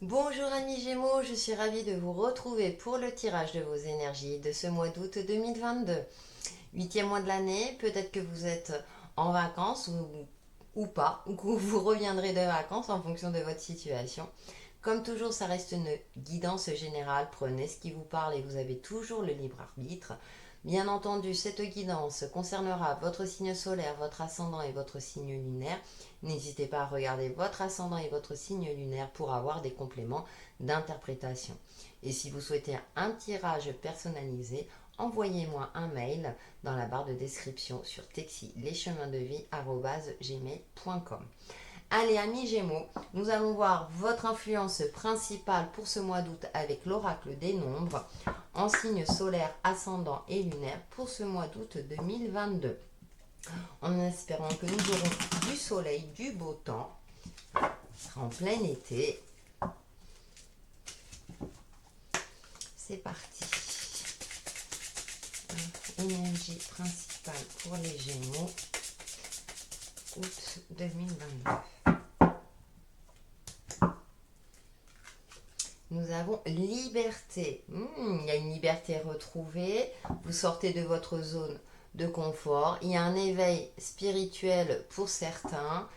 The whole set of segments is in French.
Bonjour amis Gémeaux, je suis ravie de vous retrouver pour le tirage de vos énergies de ce mois d'août 2022. Huitième mois de l'année, peut-être que vous êtes en vacances ou pas, ou que vous reviendrez de vacances en fonction de votre situation. Comme toujours, ça reste une guidance générale, prenez ce qui vous parle et vous avez toujours le libre arbitre. Bien entendu, cette guidance concernera votre signe solaire, votre ascendant et votre signe lunaire. N'hésitez pas à regarder votre ascendant et votre signe lunaire pour avoir des compléments d'interprétation. Et si vous souhaitez un tirage personnalisé, envoyez-moi un mail dans la barre de description sur texilecheminsdevie@gmail.com. Allez, amis Gémeaux, nous allons voir votre influence principale pour ce mois d'août avec l'oracle des nombres en signe solaire, ascendant et lunaire pour ce mois d'août 2022. En espérant que nous aurons du soleil, du beau temps, en plein été. C'est parti. Énergie principale pour les Gémeaux, août 2022. Nous avons liberté. Il y a une liberté retrouvée. Vous sortez de votre zone de confort. Il y a un éveil spirituel pour certains,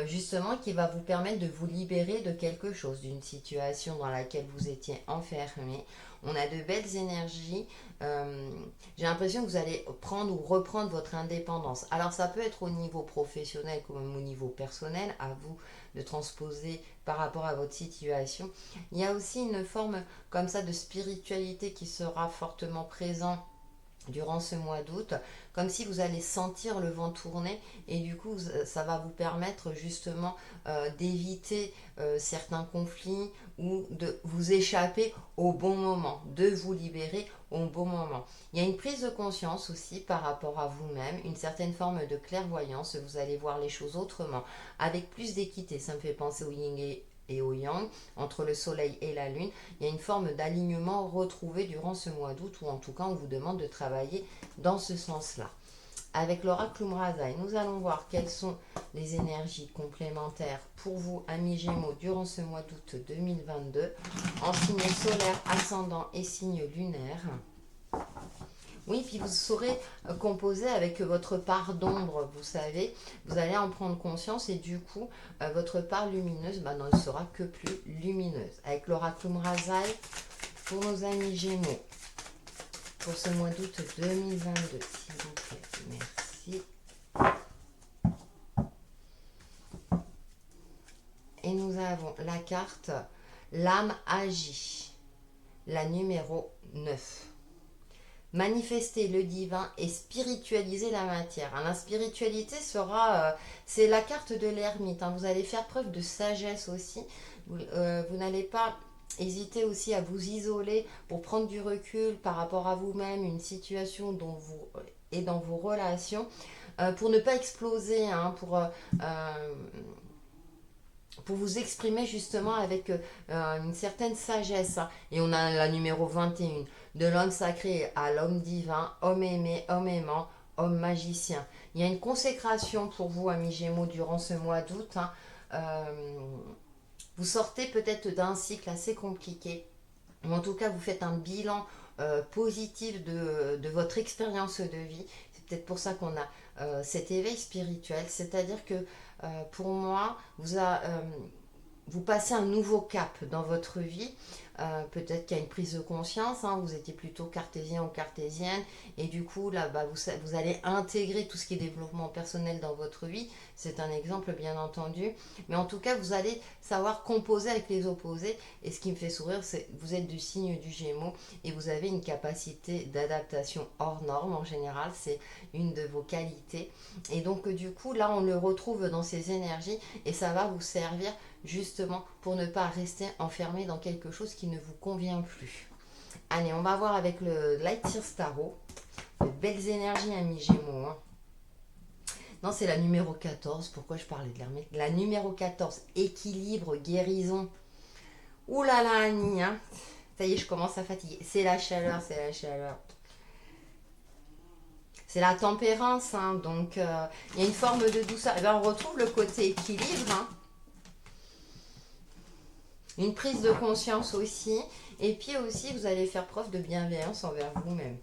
justement, qui va vous permettre de vous libérer de quelque chose, d'une situation dans laquelle vous étiez enfermé. On a de belles énergies. J'ai l'impression que vous allez prendre ou reprendre votre indépendance. Alors ça peut être au niveau professionnel comme au niveau personnel, à vous de transposer par rapport à votre situation. Il y a aussi une forme comme ça de spiritualité qui sera fortement présente durant ce mois d'août, comme si vous allez sentir le vent tourner et du coup ça va vous permettre justement d'éviter certains conflits ou de vous échapper au bon moment, de vous libérer au bon moment. Il y a une prise de conscience aussi par rapport à vous-même, une certaine forme de clairvoyance, vous allez voir les choses autrement, avec plus d'équité. Ça me fait penser au yin et au yang, entre le soleil et la lune. Il y a une forme d'alignement retrouvé durant ce mois d'août, ou en tout cas on vous demande de travailler dans ce sens-là. Avec l'oracle Umrazai, nous allons voir quelles sont les énergies complémentaires pour vous, amis Gémeaux, durant ce mois d'août 2022, en signe solaire, ascendant et signe lunaire. Oui, puis vous saurez composer avec votre part d'ombre, vous savez, vous allez en prendre conscience et du coup, votre part lumineuse ne sera que plus lumineuse. Avec l'oracle Umrazai, pour nos amis Gémeaux, pour ce mois d'août 2022, s'il vous plaît, merci. Et nous avons la carte L'âme agit, la numéro 9. Manifester le divin et spiritualiser la matière. La spiritualité sera, c'est la carte de l'ermite. Vous allez faire preuve de sagesse aussi. Vous n'allez pas hésiter aussi à vous isoler pour prendre du recul par rapport à vous-même, une situation dont vous et dans vos relations, pour ne pas exploser, pour vous exprimer justement avec une certaine sagesse. Et on a la numéro 21, de l'homme sacré à l'homme divin, homme aimé, homme aimant, homme magicien. Il y a une consécration pour vous, amis Gémeaux, durant ce mois d'août. Vous sortez peut-être d'un cycle assez compliqué, ou en tout cas vous faites un bilan positif de votre expérience de vie. C'est peut-être pour ça qu'on a cet éveil spirituel, c'est-à-dire que pour moi, vous passez un nouveau cap dans votre vie. Peut-être qu'il y a une prise de conscience, vous étiez plutôt cartésien ou cartésienne, et du coup, là, vous allez intégrer tout ce qui est développement personnel dans votre vie. C'est un exemple, bien entendu. Mais en tout cas, vous allez savoir composer avec les opposés. Et ce qui me fait sourire, c'est que vous êtes du signe du Gémeaux et vous avez une capacité d'adaptation hors norme en général. C'est une de vos qualités. Et donc, du coup, là, on le retrouve dans ces énergies et ça va vous servir justement pour ne pas rester enfermé dans quelque chose qui ne vous convient plus. Allez, on va voir avec le Light Year Starro. De belles énergies, amis Gémeaux. Non, c'est la numéro 14. Pourquoi je parlais de l'hermite? La numéro 14, équilibre, guérison. Ouh là là, Annie, ça y est, je commence à fatiguer. C'est la chaleur, c'est la chaleur. C'est la tempérance, donc il y a une forme de douceur. Et bien, on retrouve le côté équilibre, Une prise de conscience aussi. Et puis aussi, vous allez faire preuve de bienveillance envers vous-même.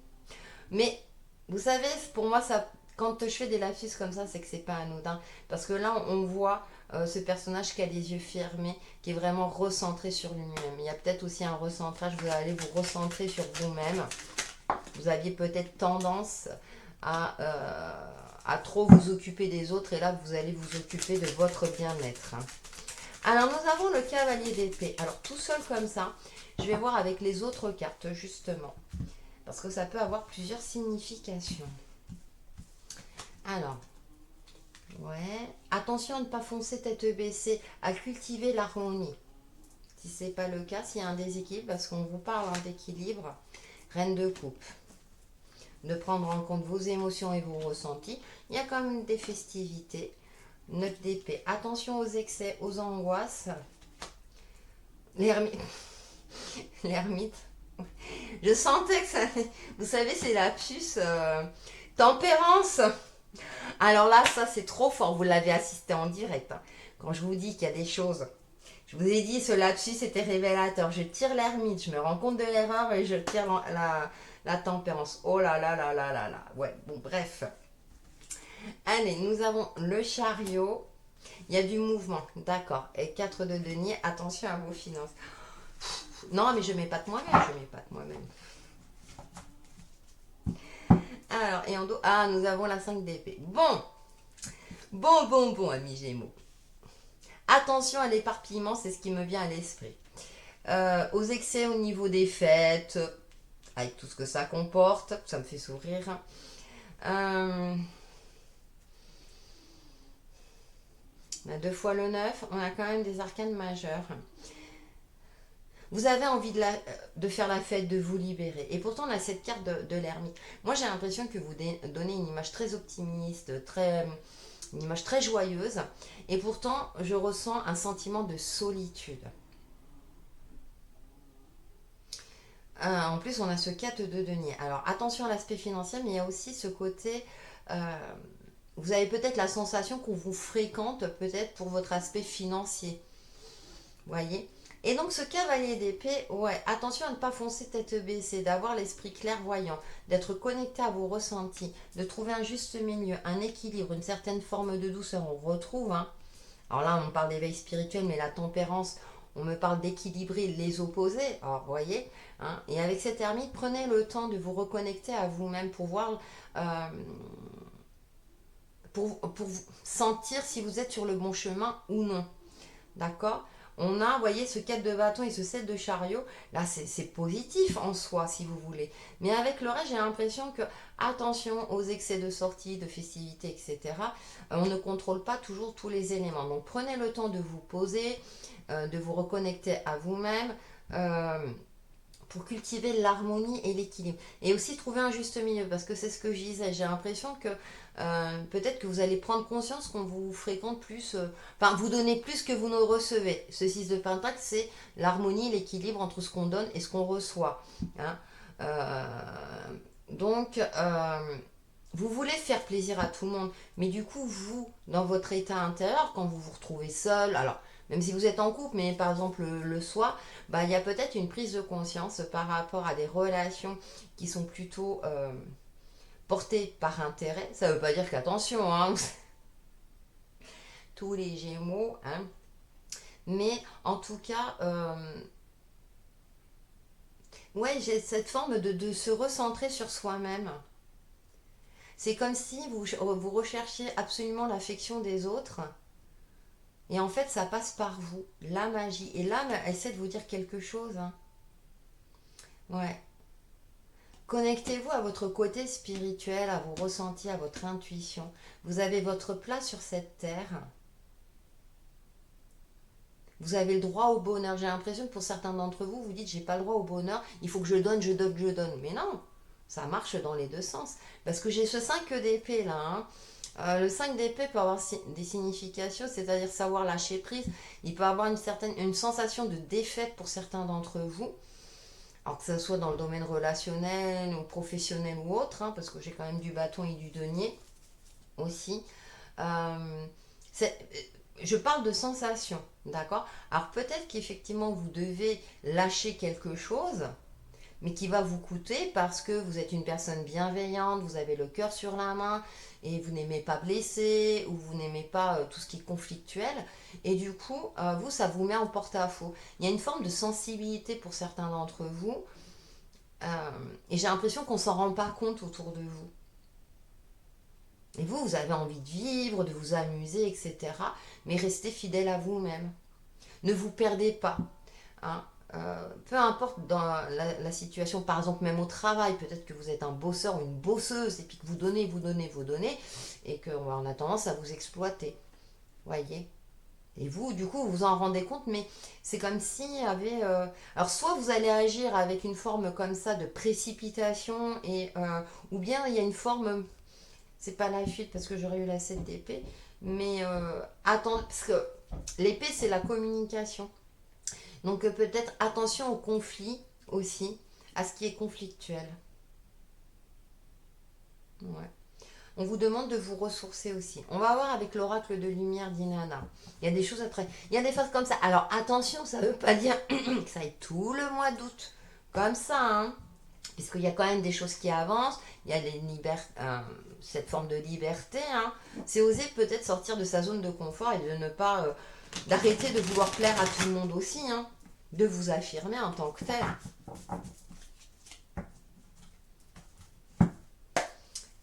Mais vous savez, pour moi, ça, quand je fais des lapsus comme ça, c'est que c'est pas anodin. Parce que là, on voit ce personnage qui a les yeux fermés, qui est vraiment recentré sur lui-même. Il y a peut-être aussi un recentrage, vous allez vous recentrer sur vous-même. Vous aviez peut-être tendance à trop vous occuper des autres et là, vous allez vous occuper de votre bien-être. Alors, nous avons le cavalier d'épée. Alors, tout seul comme ça, je vais voir avec les autres cartes, justement. Parce que ça peut avoir plusieurs significations. Alors, ouais. Attention à ne pas foncer tête baissée, à cultiver l'harmonie. Si ce n'est pas le cas, s'il y a un déséquilibre, parce qu'on vous parle d'équilibre, reine de coupe. De prendre en compte vos émotions et vos ressentis. Il y a quand même des festivités. Note d'épée. Attention aux excès, aux angoisses. L'ermite. L'ermite. Je sentais que ça... Vous savez, c'est lapsus. Tempérance. Alors là, ça, c'est trop fort. Vous l'avez assisté en direct. Hein. Quand je vous dis qu'il y a des choses... Je vous ai dit, ce lapsus était révélateur. Je tire l'ermite, je me rends compte de l'erreur et je tire la tempérance. Oh là là là là là là. Ouais, bon, bref. Allez, nous avons le chariot. Il y a du mouvement, d'accord. Et 4 de denier, attention à vos finances. Non, mais je m'épate moi-même, je m'épate moi-même. Alors, et en dos, ah, nous avons la 5 d'épée. Bon, amis Gémeaux. Attention à l'éparpillement, c'est ce qui me vient à l'esprit. Aux excès au niveau des fêtes, avec tout ce que ça comporte, ça me fait sourire. On a 2 fois le 9, on a quand même des arcanes majeures. Vous avez envie de faire la fête, de vous libérer. Et pourtant, on a cette carte de l'ermite. Moi, j'ai l'impression que vous donnez une image très optimiste, une image très joyeuse. Et pourtant, je ressens un sentiment de solitude. En plus, on a ce 4 de denier. Alors, attention à l'aspect financier, mais il y a aussi ce côté... vous avez peut-être la sensation qu'on vous fréquente peut-être pour votre aspect financier. Voyez. Et donc ce cavalier d'épée, ouais, attention à ne pas foncer tête baissée, d'avoir l'esprit clairvoyant, d'être connecté à vos ressentis, de trouver un juste milieu, un équilibre, une certaine forme de douceur, on retrouve. Hein. Alors là, on parle d'éveil spirituel, mais la tempérance, on me parle d'équilibrer les opposés. Alors, vous voyez, hein, et avec cette ermite, prenez le temps de vous reconnecter à vous-même pour voir, pour sentir si vous êtes sur le bon chemin ou non. D'accord. On a, vous voyez, ce 4 de bâton et ce 7 de chariot. Là, c'est positif en soi, si vous voulez. Mais avec le reste, j'ai l'impression que, attention aux excès de sortie, de festivités, etc., on ne contrôle pas toujours tous les éléments. Donc, prenez le temps de vous poser, de vous reconnecter à vous-même. Pour cultiver l'harmonie et l'équilibre. Et aussi trouver un juste milieu, parce que c'est ce que je disais. J'ai l'impression que peut-être que vous allez prendre conscience qu'on vous fréquente plus, enfin, vous donnez plus que vous ne recevez. Ce 6 de pentacle, c'est l'harmonie, l'équilibre entre ce qu'on donne et ce qu'on reçoit. Hein. Donc, vous voulez faire plaisir à tout le monde, mais du coup, vous, dans votre état intérieur, quand vous vous retrouvez seul, alors, même si vous êtes en couple, mais par exemple le soir, bah, il y a peut-être une prise de conscience par rapport à des relations qui sont plutôt portées par intérêt. Ça ne veut pas dire qu'attention, hein, tous les Gémeaux, hein, mais en tout cas, ouais, j'ai cette forme de se recentrer sur soi-même. C'est comme si vous recherchiez absolument l'affection des autres. Et en fait, ça passe par vous, la magie. Et l'âme essaie de vous dire quelque chose. Hein. Ouais. Connectez-vous à votre côté spirituel, à vos ressentis, à votre intuition. Vous avez votre place sur cette terre. Vous avez le droit au bonheur. J'ai l'impression que pour certains d'entre vous, vous dites j'ai pas le droit au bonheur, il faut que je donne, je donne, je donne. Mais non, ça marche dans les deux sens. Parce que j'ai ce 5 d'épée là. Hein. Le 5 d'épée peut avoir des significations, c'est-à-dire savoir lâcher prise. Il peut avoir une sensation de défaite pour certains d'entre vous. Alors que ce soit dans le domaine relationnel ou professionnel ou autre, hein, parce que j'ai quand même du bâton et du denier aussi. Euh, je parle de sensation, d'accord? Alors peut-être qu'effectivement vous devez lâcher quelque chose, mais qui va vous coûter parce que vous êtes une personne bienveillante, vous avez le cœur sur la main et vous n'aimez pas blesser ou vous n'aimez pas tout ce qui est conflictuel. Et du coup, vous, ça vous met en porte-à-faux. Il y a une forme de sensibilité pour certains d'entre vous euh, et j'ai l'impression qu'on s'en rend pas compte autour de vous. Et vous, vous avez envie de vivre, de vous amuser, etc. Mais restez fidèle à vous-même. Ne vous perdez pas. Hein. Peu importe dans la situation, par exemple même au travail, peut-être que vous êtes un bosseur ou une bosseuse et puis que vous donnez et qu'on a tendance à vous exploiter. Voyez. Et vous, du coup, vous vous en rendez compte, mais c'est comme s'il y avait... Alors, soit vous allez agir avec une forme comme ça de précipitation, ou bien il y a une forme... C'est pas la fuite parce que j'aurais eu la 7 d'épée, mais attends, parce que l'épée, c'est la communication. Donc peut-être attention au conflit aussi, à ce qui est conflictuel. Ouais. On vous demande de vous ressourcer aussi. On va voir avec l'oracle de lumière d'Inanna. Il y a des choses à très... Il y a des phases comme ça. Alors attention, ça ne veut pas dire que ça aille tout le mois d'août. Comme ça, hein. Puisqu'il y a quand même des choses qui avancent. Il y a cette forme de liberté. Hein. C'est oser peut-être sortir de sa zone de confort et de ne pas... d'arrêter de vouloir plaire à tout le monde aussi. Hein. De vous affirmer en tant que tel.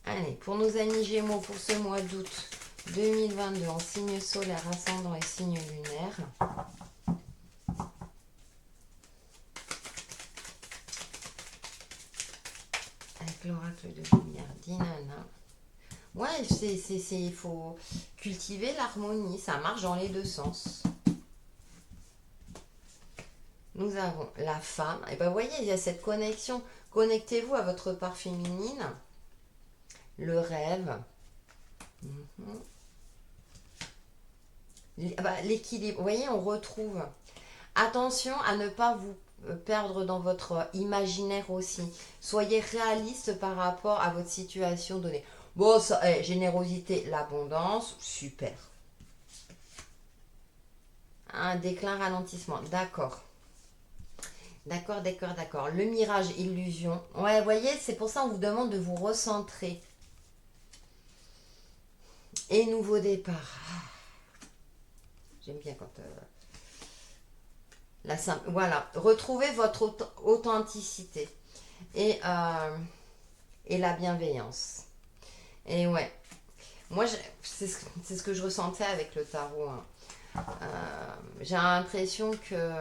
Allez, pour nos amis Gémeaux, pour ce mois d'août 2022, en signe solaire, ascendant et signe lunaire. Avec l'oracle de lumière d'Inanna. Ouais, il faut cultiver l'harmonie, ça marche dans les deux sens. Nous avons la femme. Et ben, vous voyez, il y a cette connexion. Connectez-vous à votre part féminine. Le rêve. L'équilibre. Vous voyez, on retrouve. Attention à ne pas vous perdre dans votre imaginaire aussi. Soyez réaliste par rapport à votre situation donnée. Bon, ça, générosité, l'abondance, super. Un déclin, ralentissement, d'accord. D'accord, d'accord, d'accord. Le mirage, illusion. Ouais, vous voyez, c'est pour ça qu'on vous demande de vous recentrer. Et nouveau départ. J'aime bien quand... voilà, retrouvez votre authenticité et la bienveillance. Et ouais, moi, c'est ce que je ressentais avec le tarot. Hein. J'ai l'impression que...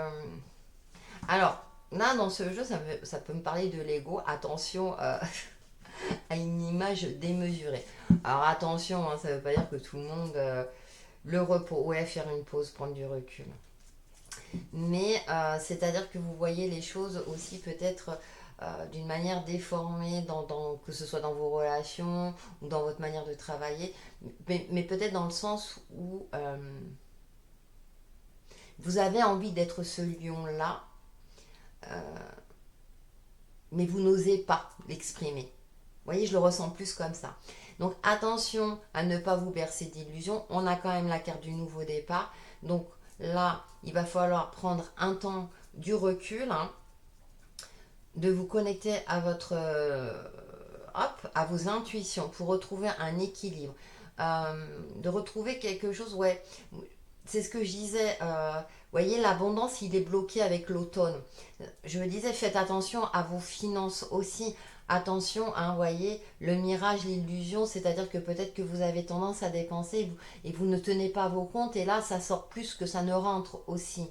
Alors, là, dans ce jeu, ça peut me parler de l'ego. Attention à une image démesurée. Alors, attention, hein, ça ne veut pas dire que tout le monde... le repos, ouais, faire une pause, prendre du recul. Mais c'est-à-dire que vous voyez les choses aussi peut-être d'une manière déformée, que ce soit dans vos relations ou dans votre manière de travailler, mais peut-être dans le sens où vous avez envie d'être ce lion-là, mais vous n'osez pas l'exprimer. Vous voyez, je le ressens plus comme ça. Donc attention à ne pas vous bercer d'illusions. On a quand même la carte du nouveau départ. Donc là, il va falloir prendre un temps du recul, hein, de vous connecter à à vos intuitions pour retrouver un équilibre. De retrouver quelque chose, ouais, c'est ce que je disais, voyez, l'abondance, il est bloqué avec l'automne. Je me disais, faites attention à vos finances aussi. Attention, hein, voyez, le mirage, l'illusion, c'est-à-dire que peut-être que vous avez tendance à dépenser et vous ne tenez pas vos comptes, et là, ça sort plus que ça ne rentre aussi.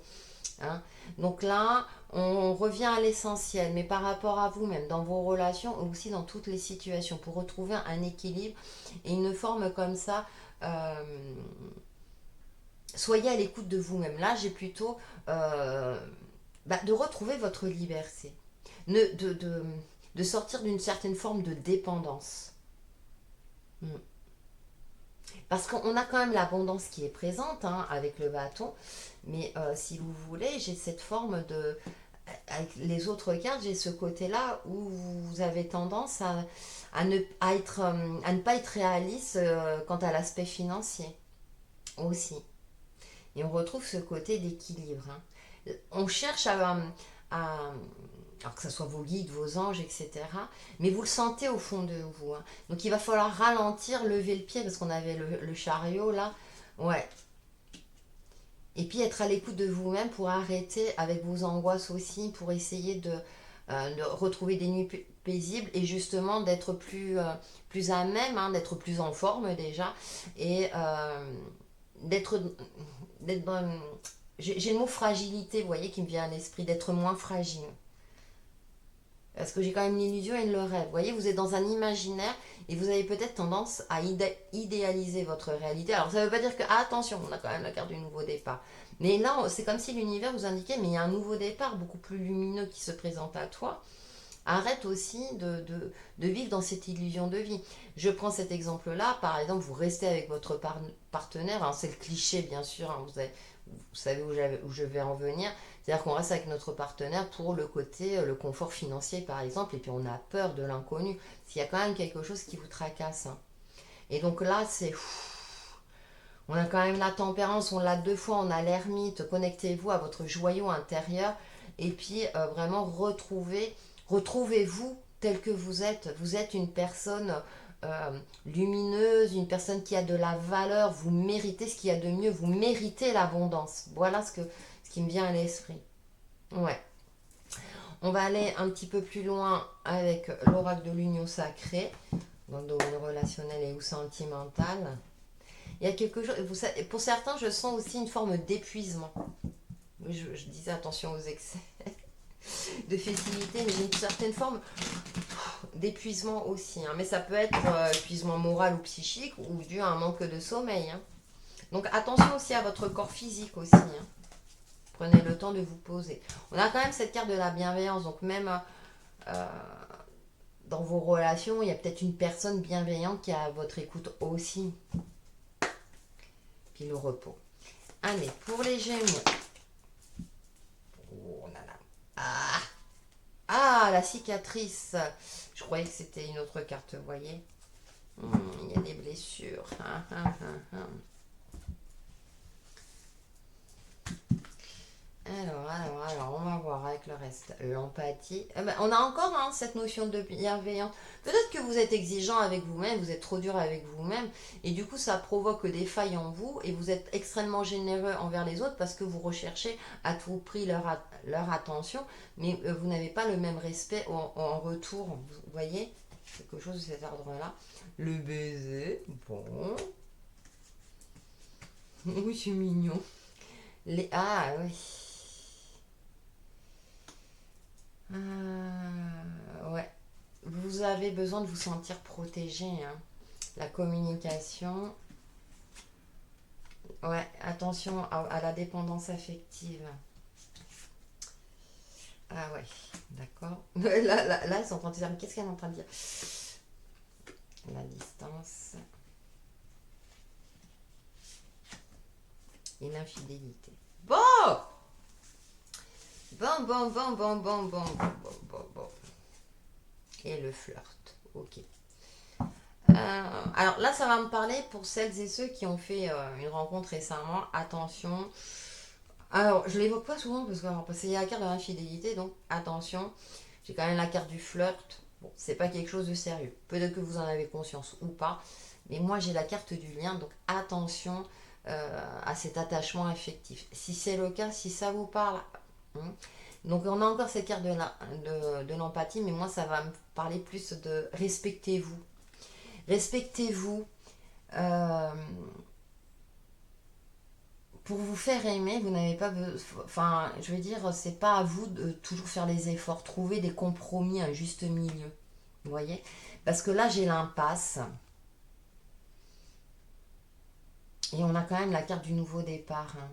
Hein. Donc là, on revient à l'essentiel, mais par rapport à vous-même, dans vos relations, aussi dans toutes les situations, pour retrouver un équilibre et une forme comme ça. Soyez à l'écoute de vous-même. Là, j'ai plutôt de retrouver votre liberté, de sortir d'une certaine forme de dépendance. Mm. Parce qu'on a quand même l'abondance qui est présente hein, avec le bâton, mais si vous voulez, j'ai cette forme de... Avec les autres cartes, j'ai ce côté-là où vous avez tendance à ne pas être réaliste quant à l'aspect financier aussi. Et on retrouve ce côté d'équilibre. Hein. On cherche alors que ce soit vos guides, vos anges, etc. Mais vous le sentez au fond de vous. Hein. Donc il va falloir ralentir, lever le pied, parce qu'on avait le chariot là. Ouais. Et puis être à l'écoute de vous-même pour arrêter avec vos angoisses aussi, pour essayer de retrouver des nuits paisibles et justement d'être plus à même, hein, d'être plus en forme déjà. Et d'être... d'être j'ai le mot fragilité, vous voyez, qui me vient à l'esprit, d'être moins fragile. Parce que j'ai quand même l'illusion et le rêve. Vous voyez, vous êtes dans un imaginaire et vous avez peut-être tendance à idéaliser votre réalité. Alors ça ne veut pas dire que, ah, attention, on a quand même la carte du nouveau départ. Mais là, c'est comme si l'univers vous indiquait, mais il y a un nouveau départ beaucoup plus lumineux qui se présente à toi. Arrête aussi de vivre dans cette illusion de vie. Je prends cet exemple-là, par exemple, vous restez avec votre partenaire, alors c'est le cliché bien sûr, hein, vous savez où je vais en venir, c'est-à-dire qu'on reste avec notre partenaire pour le côté, le confort financier par exemple, et puis on a peur de l'inconnu, s'il y a quand même quelque chose qui vous tracasse. Hein. Et donc là, on a quand même la tempérance, on l'a deux fois, on a l'ermite, connectez-vous à votre joyau intérieur, et puis vraiment retrouvez-vous tel que vous êtes. Vous êtes une personne lumineuse, une personne qui a de la valeur, vous méritez ce qu'il y a de mieux, vous méritez l'abondance. Voilà ce qui me vient à l'esprit. Ouais. On va aller un petit peu plus loin avec l'oracle de l'union sacrée, dans le domaine relationnel et ou sentimental. Il y a quelque chose, pour certains, je sens aussi une forme d'épuisement. Je disais attention aux excès de festivité, mais j'ai une certaine forme d'épuisement aussi. Hein. Mais ça peut être épuisement moral ou psychique ou dû à un manque de sommeil. Hein. Donc attention aussi à votre corps physique aussi. Hein. Prenez le temps de vous poser. On a quand même cette carte de la bienveillance. Donc même dans vos relations, il y a peut-être une personne bienveillante qui est à votre écoute aussi. Puis le repos. Allez, pour les Gémeaux. Oh là là. Ah, la cicatrice. Je croyais que c'était une autre carte, vous voyez. Il y a des blessures. Alors, on va voir avec le reste. L'empathie. On a encore hein, cette notion de bienveillance. Peut-être que vous êtes exigeant avec vous-même, vous êtes trop dur avec vous-même, et du coup, ça provoque des failles en vous, et vous êtes extrêmement généreux envers les autres parce que vous recherchez à tout prix leur attention, mais vous n'avez pas le même respect en retour. Vous voyez quelque chose de cet ordre-là. Le baiser, bon. Oui, c'est mignon. Ah, oui. Ouais. Vous avez besoin de vous sentir protégé. Hein. La communication. Ouais, attention à la dépendance affective. Ah ouais, d'accord. Là, ils sont en train de dire, mais qu'est-ce qu'elle est en train de dire? La distance. Et l'infidélité. Bon! Bon. Et le flirt. Ok. Alors là, ça va me parler pour celles et ceux qui ont fait une rencontre récemment. Attention. Alors, je l'évoque pas souvent parce qu'il y a la carte de l'infidélité, donc attention. J'ai quand même la carte du flirt. Bon, c'est pas quelque chose de sérieux. Peut-être que vous en avez conscience ou pas. Mais moi, j'ai la carte du lien, donc attention à cet attachement affectif. Si c'est le cas, si ça vous parle. Hein. Donc on a encore cette carte de l'empathie, mais moi ça va me parler plus de respectez-vous. Respectez-vous. Euh, pour vous faire aimer, vous n'avez pas besoin. Enfin, je veux dire, c'est pas à vous de toujours faire les efforts. Trouver des compromis, un juste milieu. Vous voyez? Parce que là, j'ai l'impasse. Et on a quand même la carte du nouveau départ. Hein.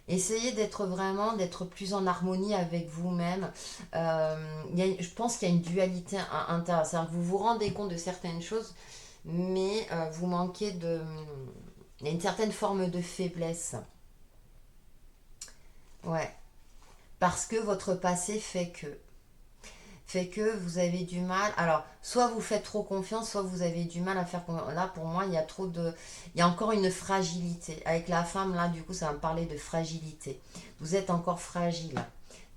Essayez d'être plus en harmonie avec vous-même. Je pense qu'il y a une dualité intérieure. C'est-à-dire que vous vous rendez compte de certaines choses, mais vous manquez de... Il y a une certaine forme de faiblesse. Ouais. Parce que votre passé fait que vous avez du mal. Alors, soit vous faites trop confiance, soit vous avez du mal à faire confiance. Là, pour moi, il y a trop de... Il y a encore une fragilité. Avec la femme, là, du coup, ça va me parler de fragilité. Vous êtes encore fragile.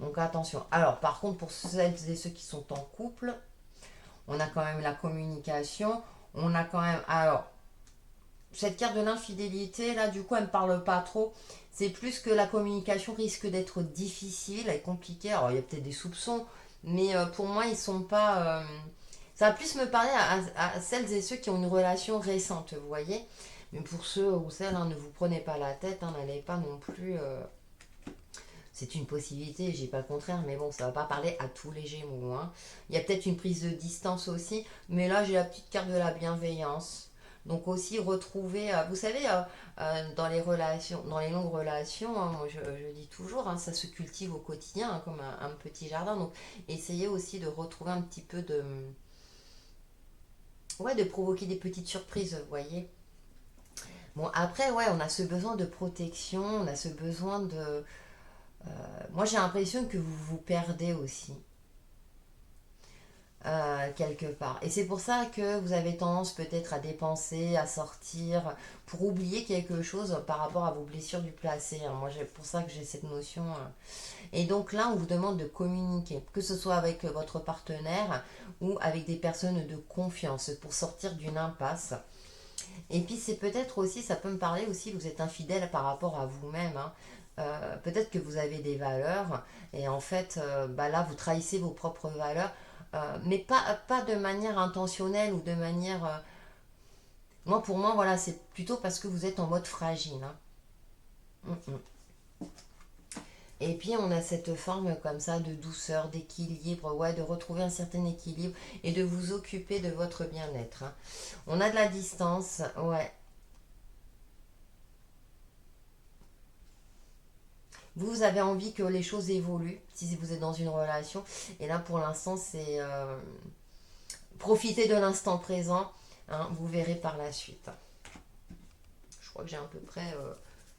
Donc, attention. Alors, par contre, pour celles et ceux qui sont en couple, on a quand même la communication. On a quand même... Alors, cette carte de l'infidélité, là, du coup, elle ne me parle pas trop. C'est plus que la communication risque d'être difficile et compliquée. Alors, il y a peut-être des soupçons, mais pour moi, ils sont pas. Ça va plus me parler à celles et ceux qui ont une relation récente, vous voyez. Mais pour ceux ou celles, hein, ne vous prenez pas la tête, hein, n'allez pas non plus. C'est une possibilité, j'ai pas le contraire, mais bon, ça va pas parler à tous les Gémeaux, hein. Il y a peut-être une prise de distance aussi, mais là, j'ai la petite carte de la bienveillance. Donc aussi retrouver, vous savez, dans les relations, dans les longues relations, hein, moi je dis toujours, hein, ça se cultive au quotidien, hein, comme un petit jardin. Donc essayez aussi de retrouver un petit peu de, ouais, de provoquer des petites surprises, vous voyez. Bon après, ouais, on a ce besoin de protection, on a ce besoin de, moi j'ai l'impression que vous vous perdez aussi. Quelque part. Et c'est pour ça que vous avez tendance peut-être à dépenser, à sortir, pour oublier quelque chose par rapport à vos blessures du passé, hein. Moi, c'est pour ça que j'ai cette notion. Et donc là, on vous demande de communiquer, que ce soit avec votre partenaire ou avec des personnes de confiance pour sortir d'une impasse. Et puis c'est peut-être aussi, ça peut me parler aussi, vous êtes infidèle par rapport à vous-même, hein. Peut-être que vous avez des valeurs et en fait, bah là, vous trahissez vos propres valeurs, mais pas de manière intentionnelle ou de manière... moi, pour moi, voilà, c'est plutôt parce que vous êtes en mode fragile, hein. Mm, mm. Et puis on a cette forme comme ça de douceur, d'équilibre, ouais, de retrouver un certain équilibre et de vous occuper de votre bien-être, hein. On a de la distance, ouais. Vous avez envie que les choses évoluent si vous êtes dans une relation. Et là, pour l'instant, c'est profiter de l'instant présent, hein, vous verrez par la suite. Je crois que j'ai à peu près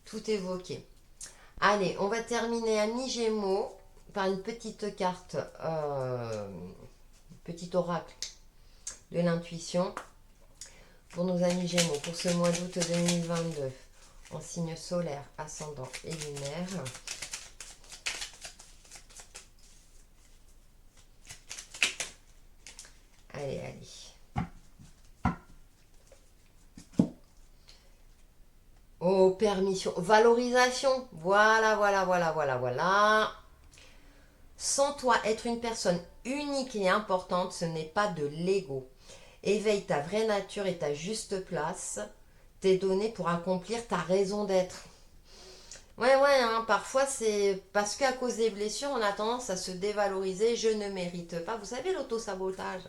tout évoqué. Allez, on va terminer à mi-gémeaux par une petite carte, petit oracle de l'intuition pour nos amis gémeaux pour ce mois d'août 2022 en signe solaire, ascendant et lunaire. Allez, allez. Oh, permission, valorisation. Voilà, voilà, voilà, voilà, voilà. Sans toi être une personne unique et importante, ce n'est pas de l'ego. Éveille ta vraie nature et ta juste place. T'es donné pour accomplir ta raison d'être. Ouais, ouais, hein, parfois c'est parce qu'à cause des blessures, on a tendance à se dévaloriser. Je ne mérite pas. Vous savez, l'auto-sabotage.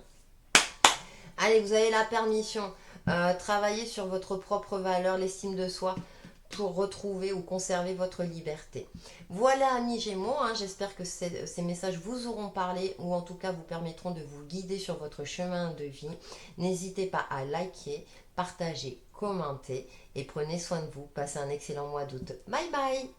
Allez, vous avez la permission. Travaillez sur votre propre valeur, l'estime de soi, pour retrouver ou conserver votre liberté. Voilà, amis Gémeaux, hein, j'espère que ces messages vous auront parlé ou en tout cas vous permettront de vous guider sur votre chemin de vie. N'hésitez pas à liker, partager, commenter et prenez soin de vous. Passez un excellent mois d'août. Bye bye.